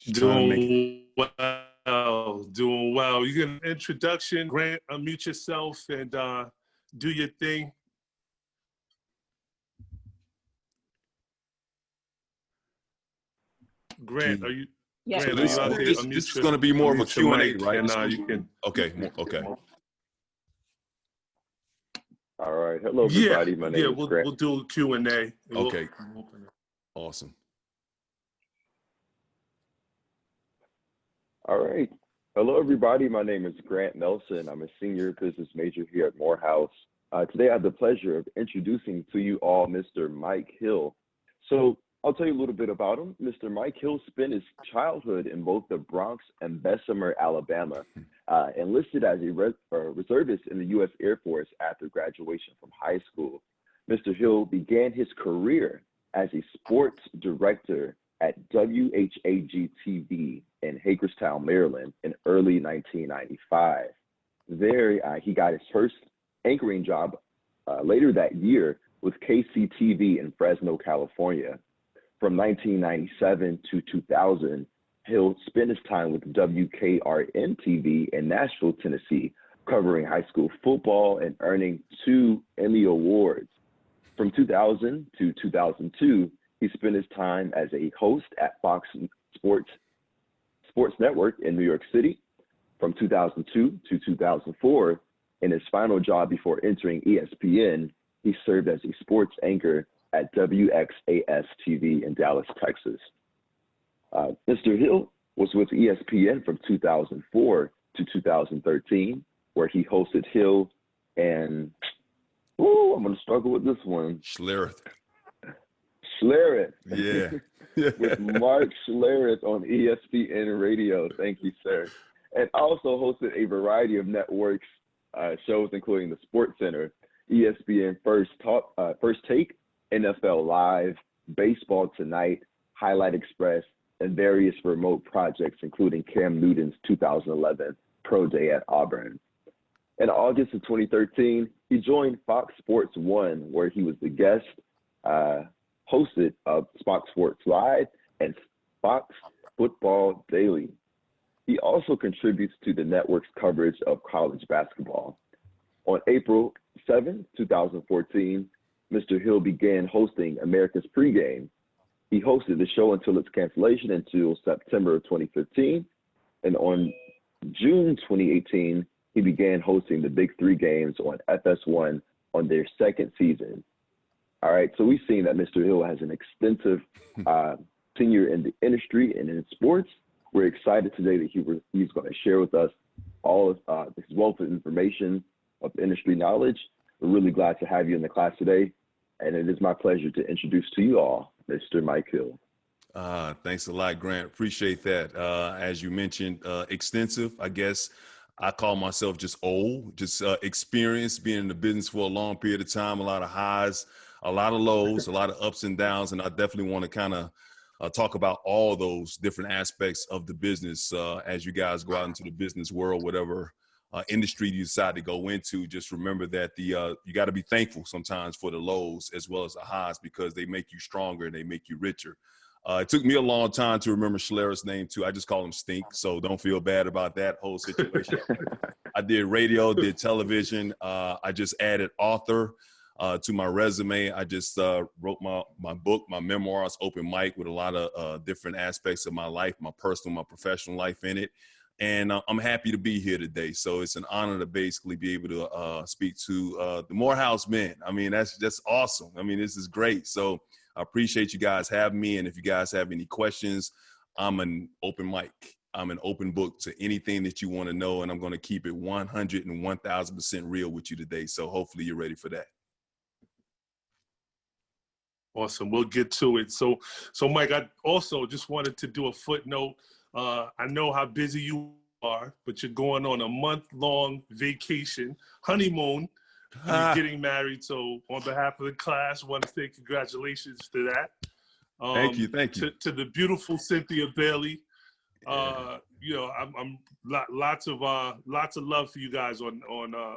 Just trying to make it. Doing well. You get an introduction, Grant, unmute yourself and do your thing. Grant, are you? Yeah. Grant, So are you out there? this is going to be more of a Q&A, right? And you can. Okay, okay. All right. Hello, everybody. My name is Grant. We'll do a Q&A. Okay. Awesome. All right. Hello, everybody. My name is Grant Nelson. I'm a senior business major here at Morehouse. Today, I have the pleasure of introducing to you all Mr. Mike Hill. So I'll tell you a little bit about him. Mr. Mike Hill spent his childhood in both the Bronx and Bessemer, Alabama, enlisted as a reservist in the U.S. Air Force after graduation from high school. Mr. Hill began his career as a sports director at WHAG-TV in Hagerstown, Maryland in early 1995. There, he got his first anchoring job later that year with KCTV in Fresno, California. From 1997 to 2000, Hill spent his time with WKRN-TV in Nashville, Tennessee, covering high school football and earning 2 Emmy Awards. From 2000 to 2002, he spent his time as a host at Fox Sports Network in New York City. From 2002 to 2004, in his final job before entering ESPN, he served as a sports anchor at WXAS-TV in Dallas, Texas. Mr. Hill was with ESPN from 2004 to 2013, where he hosted Hill and, I'm going to struggle with this one. Schlereth. Yeah. With Mark Schlereth on ESPN Radio. Thank you, sir. And also hosted a variety of networks shows, including the Sports Center, ESPN First Take, NFL Live, Baseball Tonight, Highlight Express, and various remote projects, including Cam Newton's 2011 Pro Day at Auburn. In August of 2013, he joined Fox Sports 1, where he was the guest hosted of Fox Sports Live and Fox Football Daily. He also contributes to the network's coverage of college basketball. On April 7, 2014, Mr. Hill began hosting America's Pregame. He hosted the show until its cancellation until September of 2015. And on June 2018, he began hosting the Big Three games on FS1 on their second season. All right, so we've seen that Mr. Hill has an extensive tenure in the industry and in sports. We're excited today that he's going to share with us all of his wealth of information, of industry knowledge. We're really glad to have you in the class today. And it is my pleasure to introduce to you all Mr. Mike Hill. Thanks a lot, Grant. Appreciate that. As you mentioned, extensive, I guess. I call myself just old, just experienced being in the business for a long period of time, a lot of highs, a lot of lows, a lot of ups and downs. And I definitely want to kind of talk about all those different aspects of the business as you guys go out into the business world, whatever industry you decide to go into. Just remember that you got to be thankful sometimes for the lows as well as the highs, because they make you stronger and they make you richer. It took me a long time to remember Schlereth's name too. I just call him Stink, so don't feel bad about that whole situation. I did radio, did television. I just added author to my resume. I just wrote my book, my memoirs, Open Mic, with a lot of different aspects of my life, my personal, my professional life in it. And I'm happy to be here today. So it's an honor to basically be able to speak to the Morehouse men. I mean, that's awesome. I mean, this is great. So I appreciate you guys having me. And if you guys have any questions, I'm an open mic. I'm an open book to anything that you want to know. And I'm going to keep it 100 and 1,000% real with you today. So hopefully you're ready for that. Awesome. We'll get to it. So Mike, I also just wanted to do a footnote. I know how busy you are, but you're going on a month-long vacation, honeymoon. You're getting married. So on behalf of the class, I want to say congratulations to that. Thank you. To the beautiful Cynthia Bailey. You know, I'm lots of love for you guys on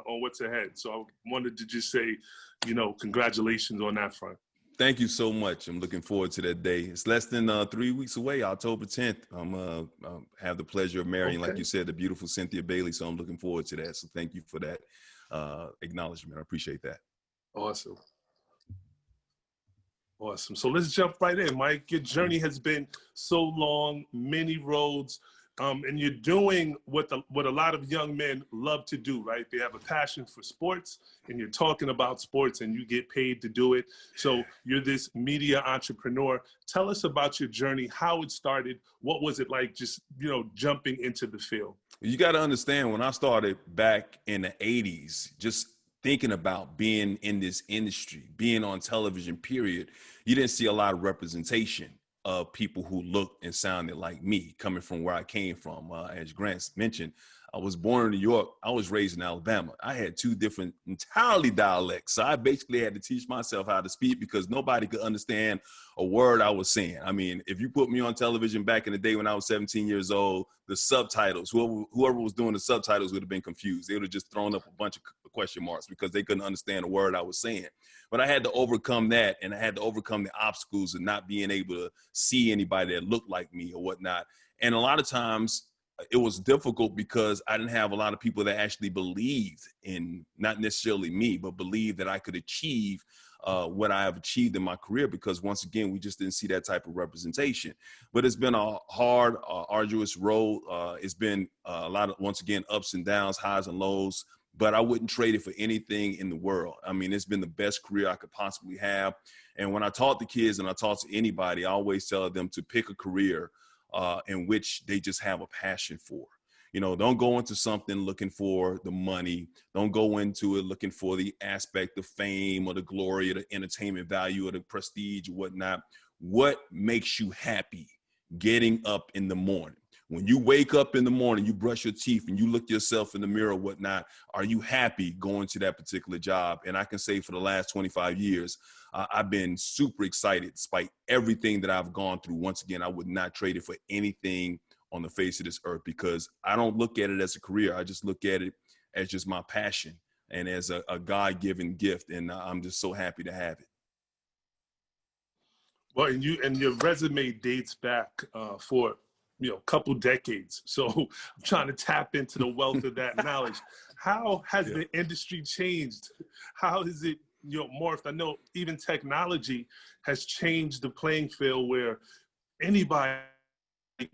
what's ahead. So I wanted to just say, you know, congratulations on that front. Thank you so much. I'm looking forward to that day. It's less than 3 weeks away, October 10th. Have the pleasure of marrying, like Okay. you said, the beautiful Cynthia Bailey. So I'm looking forward to that. So thank you for that acknowledgement. I appreciate that. Awesome. Awesome. So let's jump right in, Mike. Your journey has been so long, many roads, and you're doing what a lot of young men love to do, right? They have a passion for sports, and you're talking about sports, and you get paid to do it. So you're this media entrepreneur. Tell us about your journey, how it started. What was it like just, jumping into the field? You got to understand, when I started back in the 80s, just thinking about being in this industry, being on television, period, you didn't see a lot of representation of people who looked and sounded like me, coming from where I came from. As Grant mentioned, I was born in New York. I was raised in Alabama. I had two different entirely dialects. So I basically had to teach myself how to speak because nobody could understand a word I was saying. I mean, if you put me on television back in the day when I was 17 years old, the subtitles, whoever was doing the subtitles would have been confused. They would have just thrown up a bunch of question marks because they couldn't understand a word I was saying. But I had to overcome that, and I had to overcome the obstacles of not being able to see anybody that looked like me or whatnot. And a lot of times it was difficult because I didn't have a lot of people that actually believed in, not necessarily me, but believed that I could achieve what I have achieved in my career, because once again, we just didn't see that type of representation. But it's been a hard, arduous road. It's been a lot of, once again, ups and downs, highs and lows, but I wouldn't trade it for anything in the world. I mean, it's been the best career I could possibly have. And when I talk to kids and I talk to anybody, I always tell them to pick a career in which they just have a passion for. Don't go into something looking for the money. Don't go into it looking for the aspect of fame or the glory or the entertainment value or the prestige or whatnot. What makes you happy getting up in the morning? When you wake up in the morning, you brush your teeth and you look yourself in the mirror, whatnot, are you happy going to that particular job? And I can say for the last 25 years, I've been super excited despite everything that I've gone through. Once again, I would not trade it for anything on the face of this earth, because I don't look at it as a career. I just look at it as just my passion and as a God-given gift. And I'm just so happy to have it. Well, and your resume dates back for a couple decades. So I'm trying to tap into the wealth of that knowledge. How has the industry changed? How has it morphed? I know even technology has changed the playing field where anybody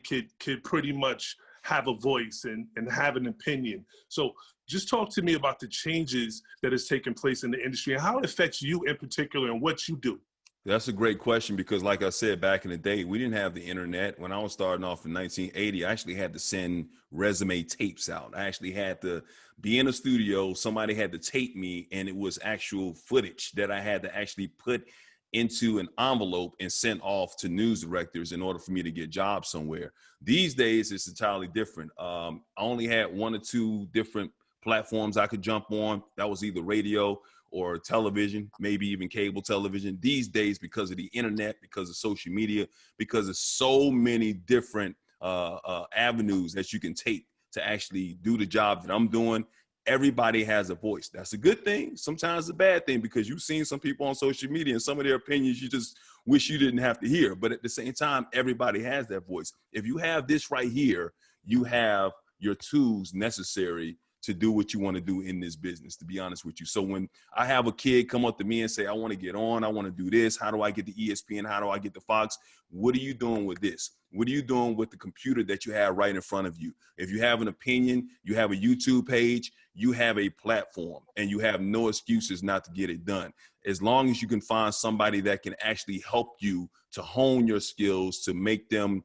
could pretty much have a voice and have an opinion. So just talk to me about the changes that has taken place in the industry and how it affects you in particular and what you do. That's a great question, because like I said, back in the day, we didn't have the internet. When I was starting off in 1980, I actually had to send resume tapes out. I actually had to be in a studio. Somebody had to tape me, and it was actual footage that I had to actually put into an envelope and sent off to news directors in order for me to get jobs somewhere. These days, it's entirely different. I only had one or two different platforms I could jump on. That was either radio or television, maybe even cable television. These days, because of the internet, because of social media, because of so many different avenues that you can take to actually do the job that I'm doing, everybody has a voice. That's a good thing. Sometimes a bad thing, because you've seen some people on social media and some of their opinions you just wish you didn't have to hear. But at the same time, everybody has that voice. If you have this right here, you have your tools necessary to do what you want to do in this business, to be honest with you. So when I have a kid come up to me and say, I want to get on, I want to do this, how do I get the ESPN, how do I get the Fox? What are you doing with this? What are you doing with the computer that you have right in front of you? If you have an opinion, you have a YouTube page, you have a platform, and you have no excuses not to get it done. As long as you can find somebody that can actually help you to hone your skills, to make them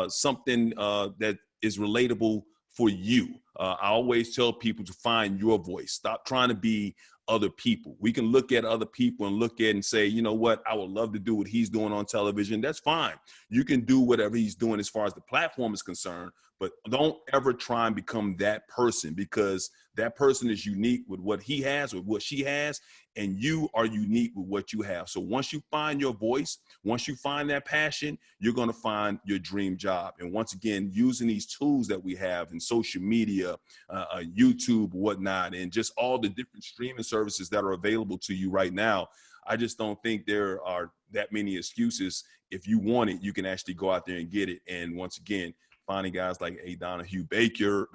something that is relatable for you. I always tell people to find your voice. Stop trying to be other people. We can look at other people and look at and say, you know what, I would love to do what he's doing on television. That's fine. You can do whatever he's doing as far as the platform is concerned, but don't ever try and become that person, because that person is unique with what he has or what she has, and you are unique with what you have. So once you find your voice, once you find that passion, you're going to find your dream job. And once again, using these tools that we have in social media, YouTube, whatnot, and just all the different streaming services that are available to you right now, I just don't think there are that many excuses. If you want it, you can actually go out there and get it. And once again, finding guys like a Donahue Baker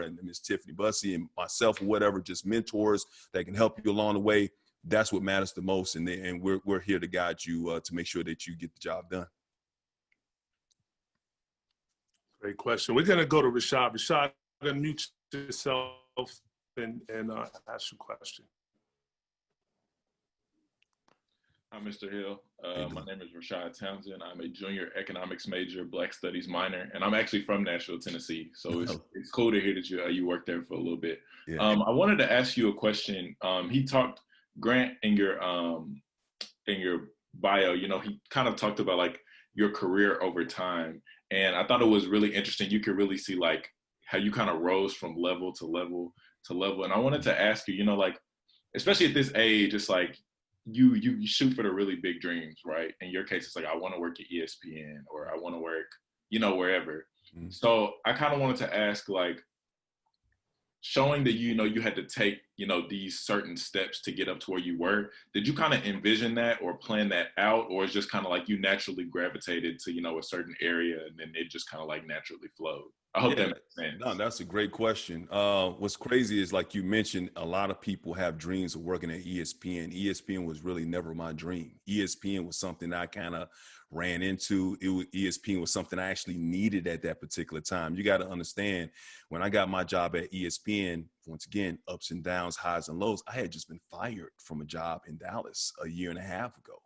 and Miss Tiffany Bussey and myself or whatever, just mentors that can help you along the way. That's what matters the most. And we're here to guide you to make sure that you get the job done. Great question. We're going to go to Rashad. Rashad, unmute yourself and ask your question. Hi, Mr. Hill. My name is Rashad Townsend. I'm a junior economics major, Black Studies minor, and I'm actually from Nashville, Tennessee. So it's cool to hear that you worked there for a little bit. Yeah. I wanted to ask you a question. Grant, in your bio, you know, he kind of talked about like your career over time, and I thought it was really interesting. You could really see like how you kind of rose from level to level to level. And I wanted to ask you, you know, like especially at this age, it's like you shoot for the really big dreams, right? In your case, it's like, I want to work at ESPN or I want to work, you know, wherever. Mm-hmm. So I kind of wanted to ask, like, showing that, you know, you had to take, you know, these certain steps to get up to where you were, did you kind of envision that or plan that out? Or it's just kind of like you naturally gravitated to, you know, a certain area and then it just kind of like naturally flowed? I hope that makes sense. No, that's a great question. What's crazy is, like you mentioned, a lot of people have dreams of working at ESPN. ESPN was really never my dream. ESPN was something I kind of ran into. ESPN was something I actually needed at that particular time. You got to understand, when I got my job at ESPN, once again, ups and downs, highs and lows, I had just been fired from a job in Dallas a year and a half ago.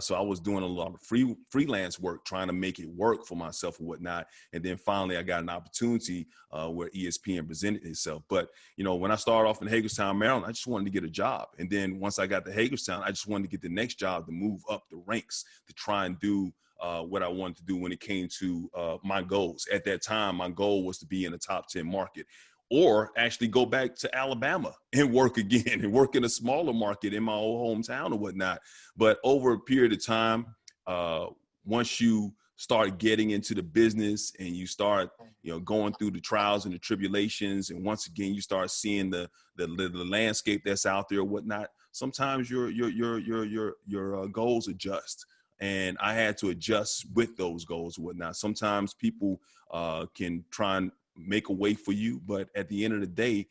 So I was doing a lot of freelance work, trying to make it work for myself and whatnot. And then finally I got an opportunity where ESPN presented itself. But, you know, when I started off in Hagerstown, Maryland, I just wanted to get a job. And then once I got to Hagerstown, I just wanted to get the next job to move up the ranks, to try and do what I wanted to do when it came to my goals. At that time, my goal was to be in a top 10 market, or actually go back to Alabama and work again and work in a smaller market in my old hometown or whatnot. But over a period of time, once you start getting into the business and you start, you know, going through the trials and the tribulations, and once again, you start seeing the landscape that's out there or whatnot, sometimes your goals adjust. And I had to adjust with those goals or whatnot. Sometimes people can try and make a way for you, but at the end of the day,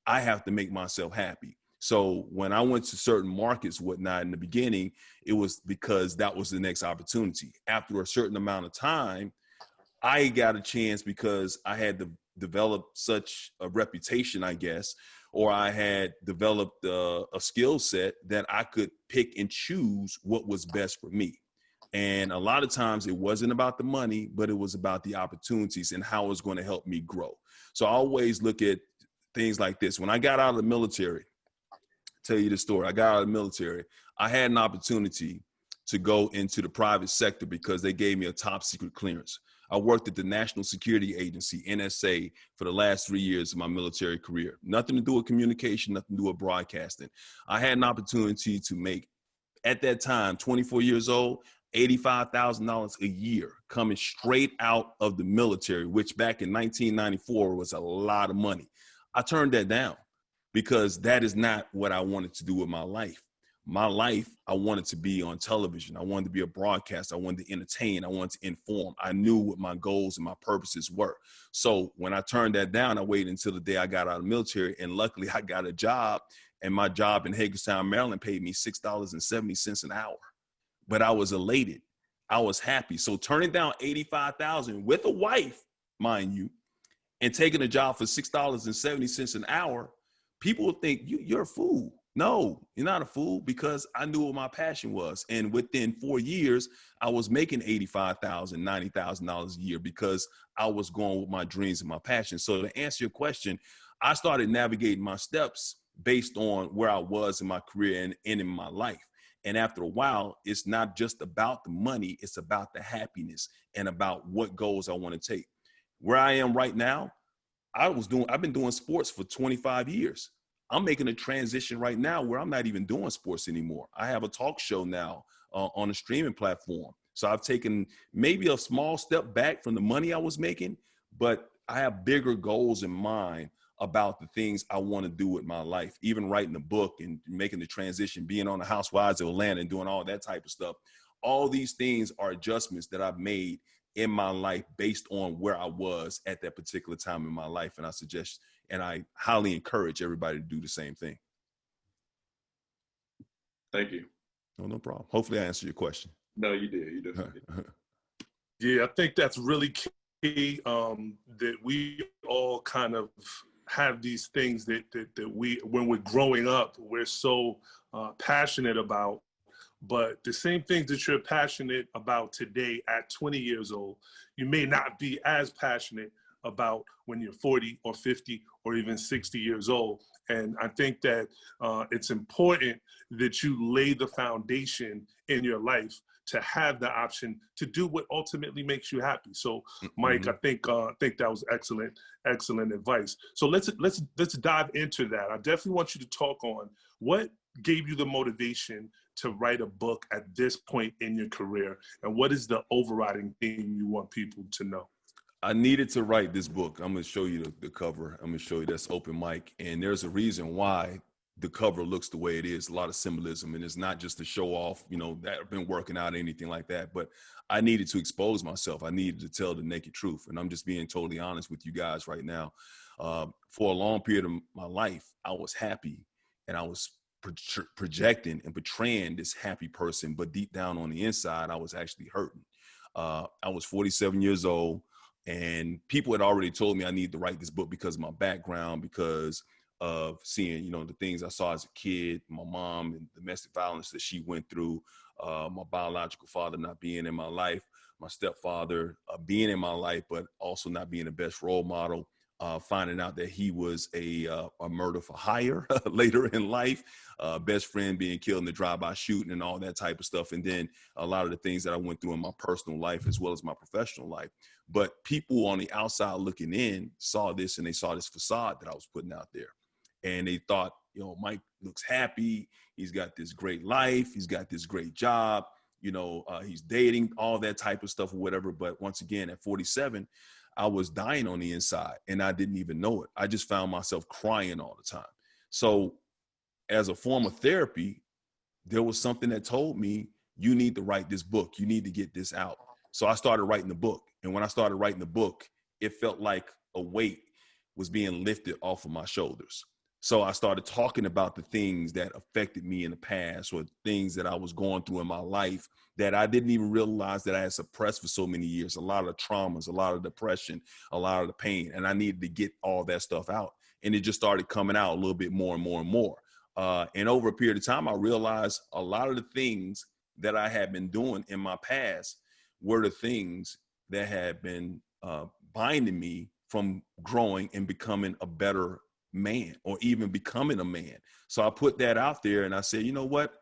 I have to make myself happy. So when I went to certain markets, whatnot, in the beginning, it was because that was the next opportunity. After a certain amount of time, I got a chance because I had developed such a reputation, I guess, or I had developed a skill set that I could pick and choose what was best for me. And a lot of times it wasn't about the money, but it was about the opportunities and how it's going to help me grow. So I always look at things like this. When I got out of the military, tell you the story, I got out of the military, I had an opportunity to go into the private sector because they gave me a top secret clearance. I worked at the National Security Agency, NSA, for the last 3 years of my military career. Nothing to do with communication, nothing to do with broadcasting. I had an opportunity to make, at that time, 24 years old, $85,000 a year coming straight out of the military, which back in 1994 was a lot of money. I turned that down because that is not what I wanted to do with my life. My life, I wanted to be on television. I wanted to be a broadcaster. I wanted to entertain. I wanted to inform. I knew what my goals and my purposes were. So when I turned that down, I waited until the day I got out of the military, and luckily I got a job, and my job in Hagerstown, Maryland paid me $6.70 an hour. But I was elated. I was happy. So turning down $85,000 with a wife, mind you, and taking a job for $6.70 an hour, people would think you're a fool. No, you're not a fool, because I knew what my passion was. And within 4 years, I was making $85,000, $90,000 a year because I was going with my dreams and my passion. So to answer your question, I started navigating my steps based on where I was in my career and in my life. And after a while, it's not just about the money, it's about the happiness and about what goals I want to take. Where I am right now, I've been doing sports for 25 years. I'm making a transition right now where I'm not even doing sports anymore. I have a talk show now on a streaming platform. So I've taken maybe a small step back from the money I was making, but I have bigger goals in mind about the things I want to do with my life, even writing a book and making the transition, being on the Housewives of Atlanta and doing all that type of stuff. All these things are adjustments that I've made in my life based on where I was at that particular time in my life. And I suggest, and I highly encourage everybody to do the same thing. Thank you. No problem. Hopefully I answered your question. No, you did. You definitely did. Yeah, I think that's really key, that we all kind of have these things that we, when we're growing up, we're so passionate about. But the same things that you're passionate about today at 20 years old, you may not be as passionate about when you're 40 or 50 or even 60 years old. And I think that it's important that you lay the foundation in your life to have the option to do what ultimately makes you happy. So, Mike, I think that was excellent advice. So let's dive into that. I definitely want you to talk on what gave you the motivation to write a book at this point in your career, and what is the overriding theme you want people to know? I needed to write this book. I'm going to show you the cover. I'm going to show you that's open mic. And there's a reason why the cover looks the way it is, a lot of symbolism. And it's not just to show off, that I've been working out or anything like that. But I needed to expose myself. I needed to tell the naked truth. And I'm just being totally honest with you guys right now. For a long period of my life, I was happy and I was projecting and portraying this happy person. But deep down on the inside, I was actually hurting. I was 47 years old. And people had already told me I need to write this book because of my background, because of seeing, the things I saw as a kid, my mom and domestic violence that she went through, my biological father not being in my life, my stepfather being in my life, but also not being the best role model, finding out that he was a murder for hire later in life, best friend being killed in the drive-by shooting and all that type of stuff. And then a lot of the things that I went through in my personal life as well as my professional life. But people on the outside looking in saw this, and they saw this facade that I was putting out there. And they thought, Mike looks happy. He's got this great life. He's got this great job. He's dating, all that type of stuff or whatever. But once again, at 47, I was dying on the inside and I didn't even know it. I just found myself crying all the time. So as a form of therapy, there was something that told me, you need to write this book. You need to get this out. So I started writing the book. And when I started writing the book, it felt like a weight was being lifted off of my shoulders. So I started talking about the things that affected me in the past, or things that I was going through in my life that I didn't even realize that I had suppressed for so many years. A lot of traumas, a lot of depression, a lot of the pain. And I needed to get all that stuff out. And it just started coming out a little bit more and more and more. And over a period of time, I realized a lot of the things that I had been doing in my past were the things that had been binding me from growing and becoming a better man, or even becoming a man. So I put that out there and I said, you know what?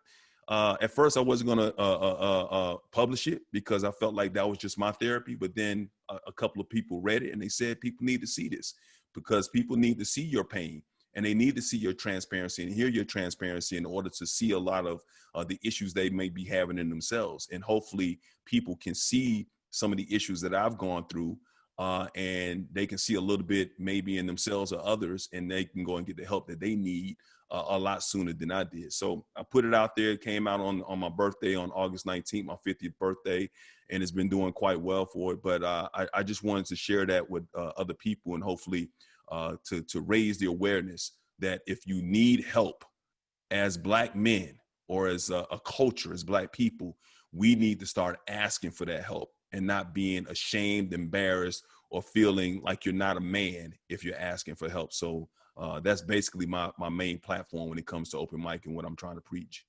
At first I wasn't going to publish it because I felt like that was just my therapy. But then a couple of people read it and they said, people need to see this, because people need to see your pain and they need to see your transparency and hear your transparency in order to see a lot of the issues they may be having in themselves. And hopefully people can see some of the issues that I've gone through, and they can see a little bit maybe in themselves or others, and they can go and get the help that they need a lot sooner than I did. So I put it out there. It came out on my birthday on August 19th, my 50th birthday, and it's been doing quite well for it. But I just wanted to share that with other people, and hopefully to raise the awareness that if you need help as Black men or as a culture, as Black people, we need to start asking for that help and not being ashamed, embarrassed, or feeling like you're not a man if you're asking for help. So that's basically my main platform when it comes to open mic and what I'm trying to preach.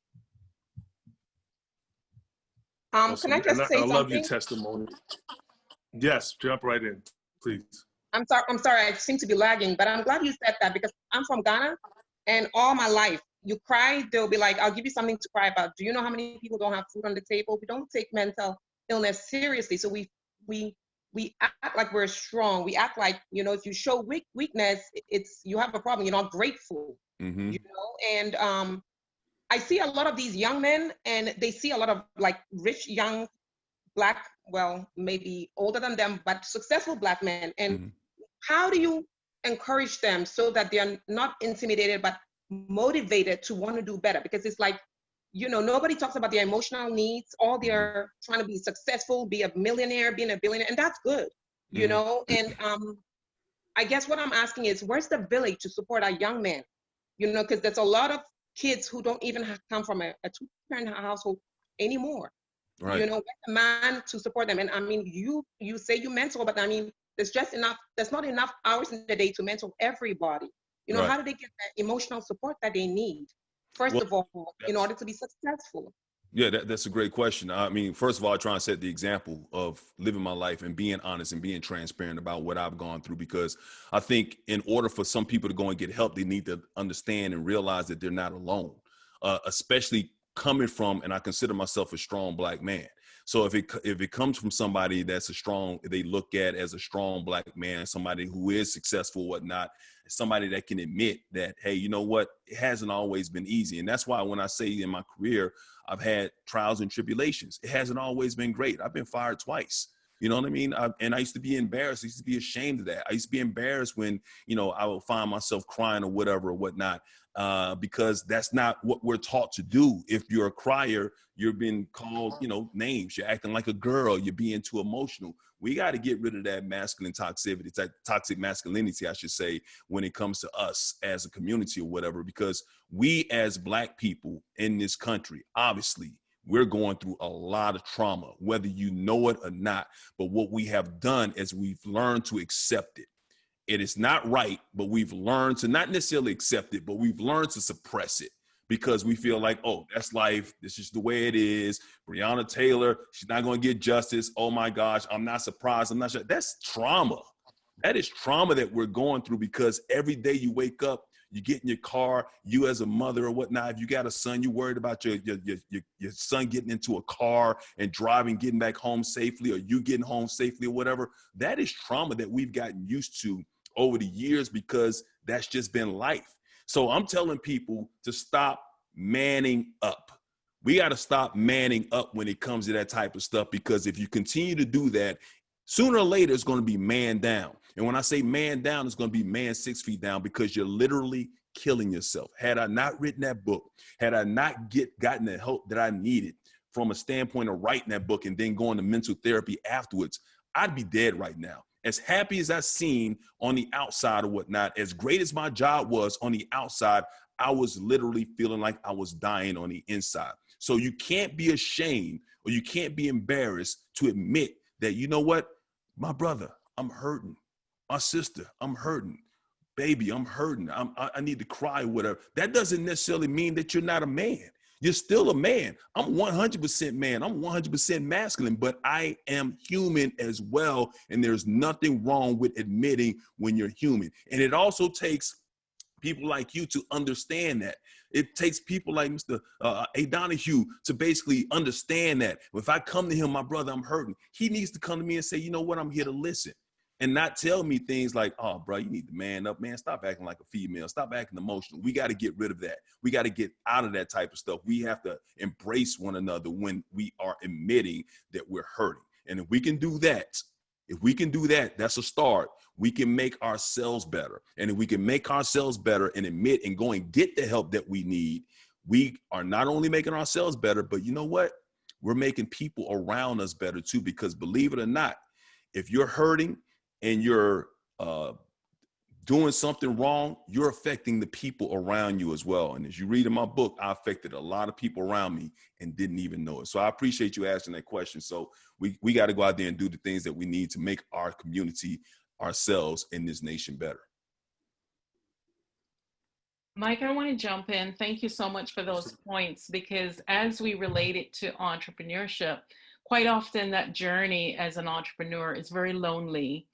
Awesome. Can I just say something? I love your testimony. Yes, jump right in, please. I'm sorry, I seem to be lagging, but I'm glad you said that, because I'm from Ghana, and all my life, you cry, they'll be like, I'll give you something to cry about. Do you know how many people don't have food on the table? We don't take mental illness seriously. So we act like we're strong. We act like, if you show weakness, it's, you have a problem. You're not grateful, and I see a lot of these young men, and they see a lot of like rich, young, Black, well, maybe older than them, but successful Black men. And how do you encourage them so that they are not intimidated, but motivated to want to do better. Because it's like, you know, nobody talks about their emotional needs. All they're trying to be successful, be a millionaire, being a billionaire, and that's good, you know. And I guess what I'm asking is, where's the village to support our young men? You know, because there's a lot of kids who don't even come from a two-parent household anymore. Right. You know, where's the man to support them? And I mean, you say you mentor, but I mean, there's not enough hours in the day to mentor everybody. You know, Right. how do they get that emotional support that they need, first of all, in order to be successful? Yeah, that's a great question. I mean, first of all, I try and set the example of living my life and being honest and being transparent about what I've gone through, because I think in order for some people to go and get help, they need to understand and realize that they're not alone, especially coming from, and I consider myself a strong Black man. So if it comes from somebody that's they look at as a strong Black man, somebody who is successful, whatnot, somebody that can admit that, hey, you know what, it hasn't always been easy. And that's why when I say in my career, I've had trials and tribulations. It hasn't always been great. I've been fired twice. You know what I mean? And I used to be embarrassed. I used to be ashamed of that. I used to be embarrassed when, you know, I would find myself crying or whatever or whatnot, because that's not what we're taught to do. If you're a crier, you're being called, you know, names. You're acting like a girl. You're being too emotional. We got to get rid of that masculine toxicity, toxic masculinity, I should say, when it comes to us as a community or whatever, because we as Black people in this country, obviously, we're going through a lot of trauma, whether you know it or not. But what we have done is we've learned to accept it. It is not right, but we've learned to not necessarily accept it, but we've learned to suppress it because we feel like, oh, that's life. This is the way it is. Breonna Taylor, she's not going to get justice. Oh my gosh, I'm not surprised. I'm not sure. That's trauma. That is trauma that we're going through, because every day you wake up, you get in your car, you as a mother or whatnot, if you got a son, you're worried about your son getting into a car and driving, getting back home safely, or you getting home safely or whatever. That is trauma that we've gotten used to over the years, because that's just been life. So I'm telling people to stop manning up. We got to stop manning up when it comes to that type of stuff, because if you continue to do that, sooner or later, it's going to be man down. And when I say man down, it's going to be man 6 feet down, because you're literally killing yourself. Had I not written that book, had I not gotten the help that I needed from a standpoint of writing that book and then going to mental therapy afterwards, I'd be dead right now. As happy as I seem on the outside or whatnot, as great as my job was on the outside, I was literally feeling like I was dying on the inside. So you can't be ashamed, or you can't be embarrassed to admit that, you know what, my brother, I'm hurting. My sister, I'm hurting. Baby, I'm hurting. I need to cry or whatever. That doesn't necessarily mean that you're not a man. You're still a man. I'm 100% man. I'm 100% masculine, but I am human as well. And there's nothing wrong with admitting when you're human. And it also takes people like you to understand that. It takes people like Mr. A. Donahue to basically understand that. If I come to him, my brother, I'm hurting, he needs to come to me and say, you know what, I'm here to listen. And not tell me things like, oh, bro, you need to man up, man. Stop acting like a female. Stop acting emotional. We got to get rid of that. We got to get out of that type of stuff. We have to embrace one another when we are admitting that we're hurting. And if we can do that, that's a start. We can make ourselves better. And if we can make ourselves better and admit and go and get the help that we need, we are not only making ourselves better, but you know what? We're making people around us better too, because believe it or not, if you're hurting and you're doing something wrong, you're affecting the people around you as well. And as you read in my book, I affected a lot of people around me and didn't even know it. So I appreciate you asking that question. So we got to go out there and do the things that we need to make our community, ourselves, in this nation better. Mike, I want to jump in. Thank you so much for those points, because as we relate it to entrepreneurship, quite often that journey as an entrepreneur is very lonely.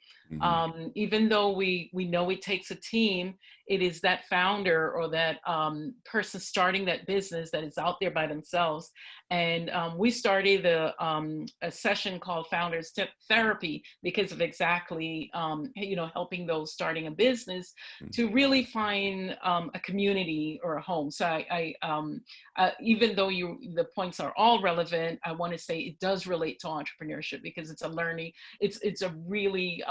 Even though we know it takes a team, it is that founder or that person starting that business that is out there by themselves. And we started a session called Founders Therapy because of exactly, helping those starting a business to really find a community or a home. So I even though the points are all relevant, I want to say it does relate to entrepreneurship, because it's a learning, it's a really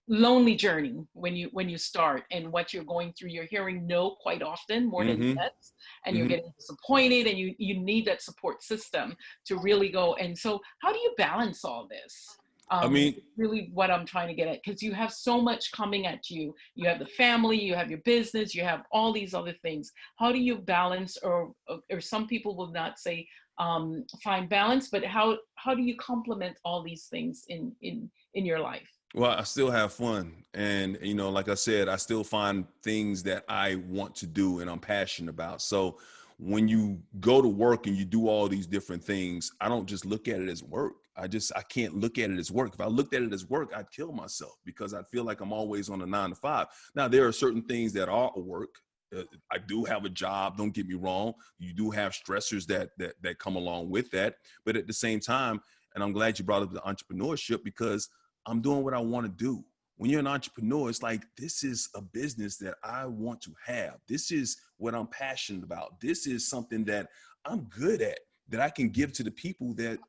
lonely journey when you start, and what you're going through. You're hearing no quite often, more than Mm-hmm. yes, and you're Mm-hmm. getting disappointed, and you need that support system to really go. And so how do you balance all this? I mean, Really what I'm trying to get at, because you have so much coming at you. You have the family, you have your business, you have all these other things. How do you balance, or some people will not say find balance, but how do you complement all these things in your life? well, I still have fun. And, you know, like I said, I still find things that I want to do and I'm passionate about. So when you go to work and you do all these different things, I don't just look at it as work. I can't look at it as work. If I looked at it as work, I'd kill myself, because I feel like I'm always on a 9 to 5. Now, there are certain things that are work. I do have a job. Don't get me wrong. You do have stressors that come along with that. But at the same time, and I'm glad you brought up the entrepreneurship, because I'm doing what I want to do. When you're an entrepreneur, it's like, this is a business that I want to have. This is what I'm passionate about. This is something that I'm good at, that I can give to the people that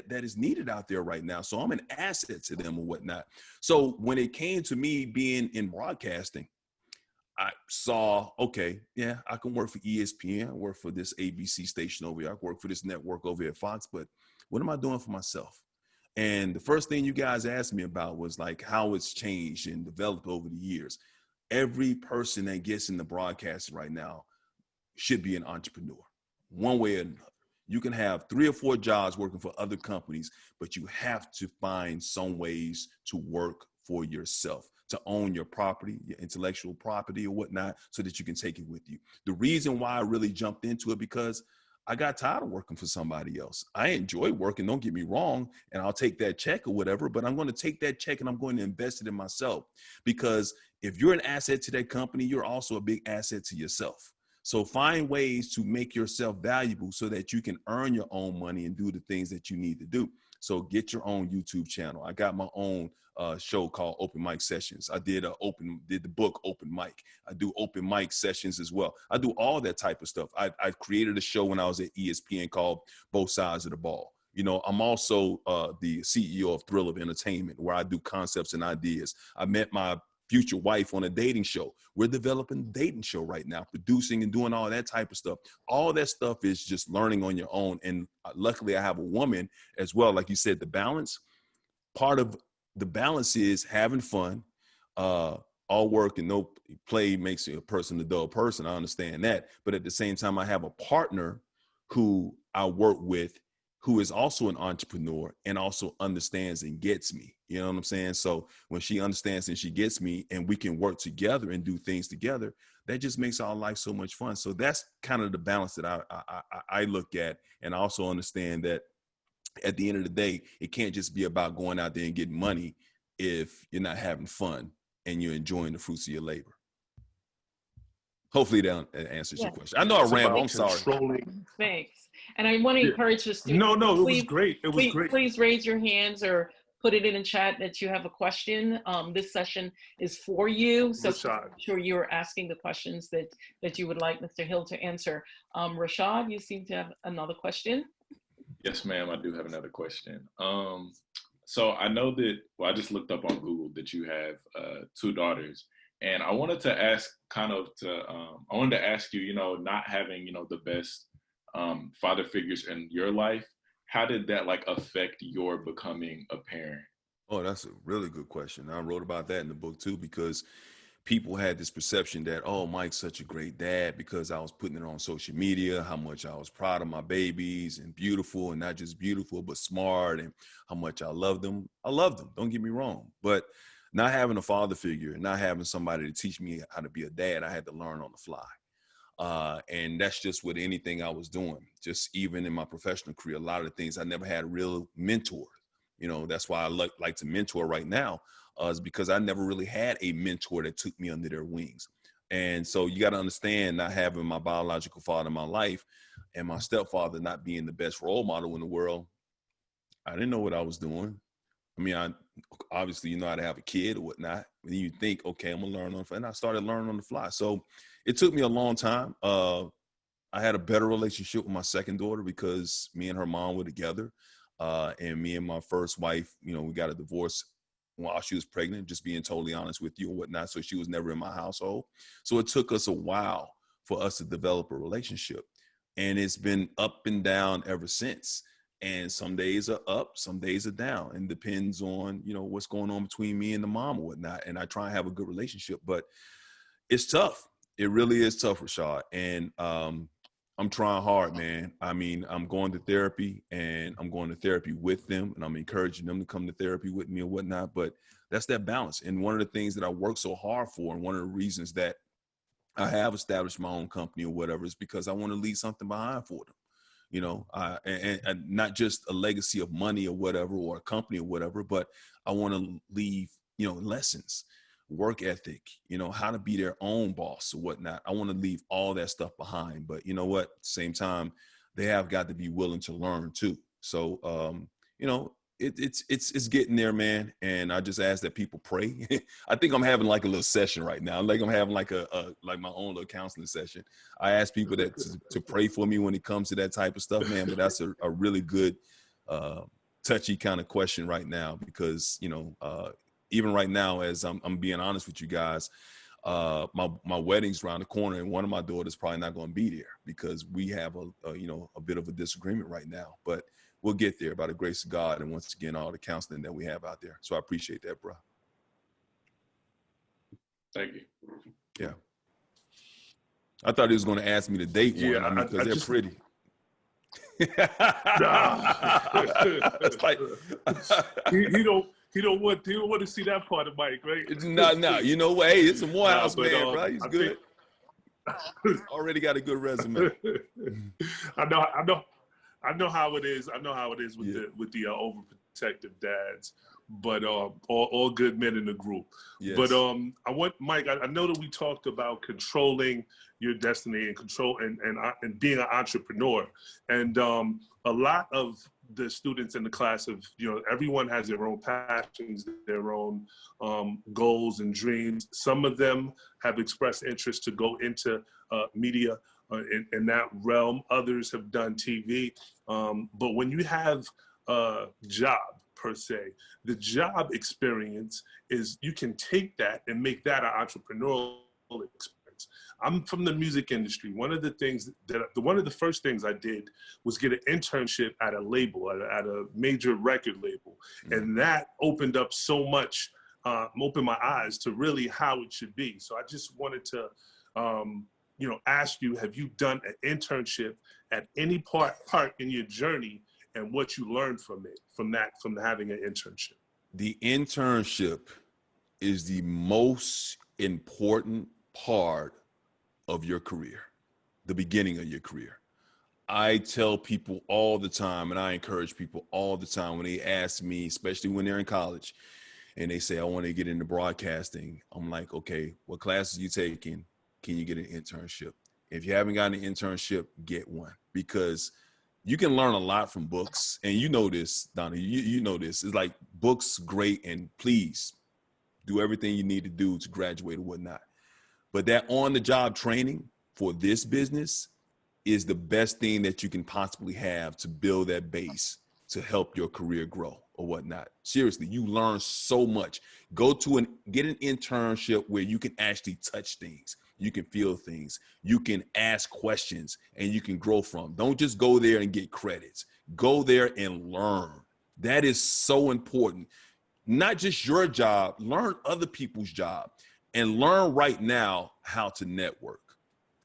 is needed out there right now. So I'm an asset to them or whatnot. So when it came to me being in broadcasting, I saw, okay, yeah, I can work for ESPN, I work for this ABC station over here, I work for this network over here at Fox, but what am I doing for myself? And the first thing you guys asked me about was like how it's changed and developed over the years. Every person that gets in the broadcast right now should be an entrepreneur, one way or another. You can have 3 or 4 jobs working for other companies, but you have to find some ways to work for yourself, to own your property, your intellectual property or whatnot, so that you can take it with you. The reason why I really jumped into it, because I got tired of working for somebody else. I enjoy working, don't get me wrong, and I'll take that check or whatever, but I'm going to take that check and I'm going to invest it in myself. Because if you're an asset to that company, you're also a big asset to yourself. So find ways to make yourself valuable so that you can earn your own money and do the things that you need to do. So get your own YouTube channel. I got my own show called Open Mic Sessions. I did the book Open Mic. I do open mic sessions as well. I do all that type of stuff. I've created a show when I was at ESPN called Both Sides of the Ball. You know, I'm also the CEO of Thrill of Entertainment, where I do concepts and ideas. I met my future wife on a dating show. We're developing a dating show right now, producing and doing all that type of stuff. All that stuff is just learning on your own. And luckily I have a woman as well. Like you said, the balance, part of the balance is having fun. All work and no play makes a person a dull person. I understand that. But at the same time, I have a partner who I work with, who is also an entrepreneur and also understands and gets me. You know what I'm saying? So when she understands and she gets me, and we can work together and do things together, that just makes our life so much fun. So that's kind of the balance that I look at. And I also understand that at the end of the day, it can't just be about going out there and getting money if you're not having fun and you're enjoying the fruits of your labor. Hopefully that answers your question. I know I rambled. I'm sorry. Thanks. And I want to encourage the students. No, it please, was great. It was great. Please raise your hands or put it in the chat that you have a question. This session is for you. So I'm sure you're asking the questions that you would like Mr. Hill to answer. Rashad, you seem to have another question. Yes, ma'am, I do have another question. So I know that, well, I just looked up on Google that you have 2 daughters. And I wanted to ask I wanted to ask you, not having, the best father figures in your life, how did that affect your becoming a parent? Oh, that's a really good question. I wrote about that in the book too, because people had this perception that, oh, Mike's such a great dad because I was putting it on social media, how much I was proud of my babies and beautiful, and not just beautiful, but smart, and how much I loved them. I loved them, don't get me wrong. But not having a father figure, not having somebody to teach me how to be a dad, I had to learn on the fly. And that's just with anything I was doing. Just even in my professional career, a lot of the things I never had a real mentor. That's why I like to mentor right now, is because I never really had a mentor that took me under their wings. And so you got to understand, not having my biological father in my life and my stepfather not being the best role model in the world, I didn't know what I was doing. I mean, I obviously, how to have a kid or whatnot. And you think, okay, I'm going to learn on the fly. And I started learning on the fly. So it took me a long time. I had a better relationship with my second daughter because me and her mom were together. And me and my first wife, we got a divorce while she was pregnant, just being totally honest with you and whatnot. So she was never in my household. So it took us a while for us to develop a relationship. And it's been up and down ever since. And some days are up, some days are down, and depends on, you know, what's going on between me and the mom or whatnot. And I try and have a good relationship, but it's tough. It really is tough, Rashad. And I'm trying hard, man. I mean, I'm going to therapy, and I'm going to therapy with them, and I'm encouraging them to come to therapy with me and whatnot. But that's that balance. And one of the things that I work so hard for, and one of the reasons that I have established my own company or whatever, is because I want to leave something behind for them. You know, and not just a legacy of money or whatever, or a company or whatever, but I want to leave, you know, lessons, work ethic, you know, how to be their own boss or whatnot. I want to leave all that stuff behind. But you know what? At the same time, they have got to be willing to learn too. So, you know, it's getting there, man. And I just ask that people pray. I think I'm having like a little session right now. Like I'm having like like my own little counseling session. I ask people that to pray for me when it comes to that type of stuff, man. But that's a really good, touchy kind of question right now, because, you know, even right now, as I'm being honest with you guys, my wedding's around the corner, and one of my daughters probably not going to be there because we have you know, a bit of a disagreement right now. But we'll get there by the grace of God, and once again, all the counseling that we have out there. So I appreciate that, bro. Thank you. Yeah. I thought he was going to ask me to date one. I mean, because they're pretty. It's like he don't want to see that part of Mike, right? No. You know what? Hey, it's a Morehouse man, bro. He's good. Already got a good resume. I know how it is. I know how it is with the overprotective dads, but all good men in the group. Yes. But I want Mike. I know that we talked about controlling your destiny and control and being an entrepreneur, and a lot of the students in the class of, you know, everyone has their own passions, their own goals and dreams. Some of them have expressed interest to go into media in that realm. Others have done TV. But when you have a job per se, the job experience is, you can take that and make that an entrepreneurial experience. I'm from the music industry. One of the first things I did was get an internship at a label, at a major record label. Mm-hmm. And that opened up so much, opened my eyes to really how it should be. So I just wanted to, you know, ask you, have you done an internship at any part in your journey, and what you learned from it, from having an internship? The internship is the most important part of your career, the beginning of your career. I tell people all the time, and I encourage people all the time when they ask me, especially when they're in college, and they say, I want to get into broadcasting. I'm like, okay, what classes are you taking? Can you get an internship? If you haven't gotten an internship, get one, because you can learn a lot from books. And you know this, Donahue, you know this. It's like, books, great, and please do everything you need to do to graduate or whatnot. But that on-the-job training for this business is the best thing that you can possibly have to build that base to help your career grow or whatnot. Seriously, you learn so much. Get an internship where you can actually touch things. You can feel things. You can ask questions, and you can grow from. Don't just go there and get credits. Go there and learn. That is so important. Not just your job, learn other people's job, and learn right now how to network.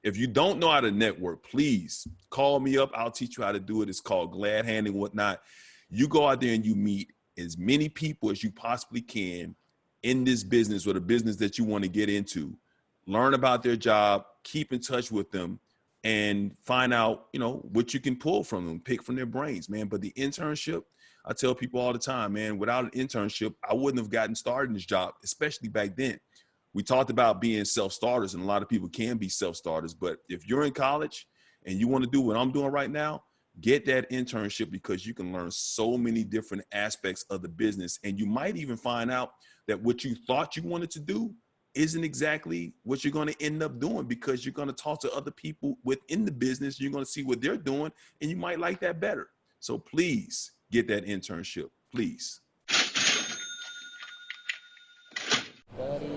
If you don't know how to network, please call me up. I'll teach you how to do it. It's called glad handing, whatnot. You go out there and you meet as many people as you possibly can in this business or the business that you want to get into. Learn about their job, keep in touch with them, and find out, you know, what you can pull from them, pick from their brains, man. But the internship, I tell people all the time, man, without an internship, I wouldn't have gotten started in this job, especially back then. We talked about being self-starters, and a lot of people can be self-starters. But if you're in college and you want to do what I'm doing right now, get that internship, because you can learn so many different aspects of the business. And you might even find out that what you thought you wanted to do isn't exactly what you're going to end up doing, because you're going to talk to other people within the business. You're going to see what they're doing, and you might like that better. So please get that internship, please. Buddy.